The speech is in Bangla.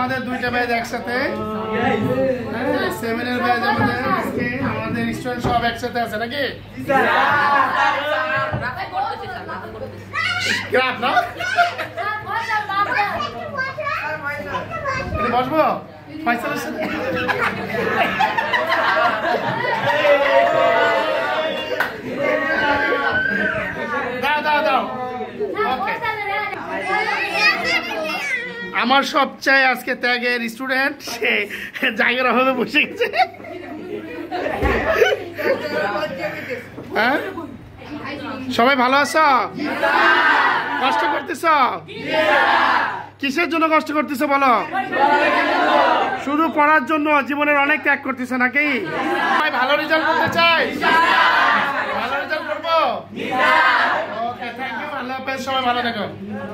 আমাদের দুইটা ব্যাচ একসাথে, সেভেনের ব্যাচ আমাদের আজকে আমাদের স্টুডেন্ট সব একসাথে আছে নাকি? গ্রাফ না বসবো ফয়সালের সাথে। দাও দাও দাও। আমার সবচেয়ে আজকে ত্যাগের স্টুডেন্ট সে জায়গার অভাবে বসে গেছে। হ্যাঁ সবাই ভালো আছো? কষ্ট করতেছ? কিসের জন্য কষ্ট করতেছ বলো? শুধু পড়ার জন্য? জীবনের অনেক ত্যাগ করতেছ নাকি? ভালো রেজাল্ট করতে চাই? ভালো রেজাল্ট করবো। ওকে থ্যাংক ইউ, আল্লাহ হাফেজ, সবাই ভালো থাকো।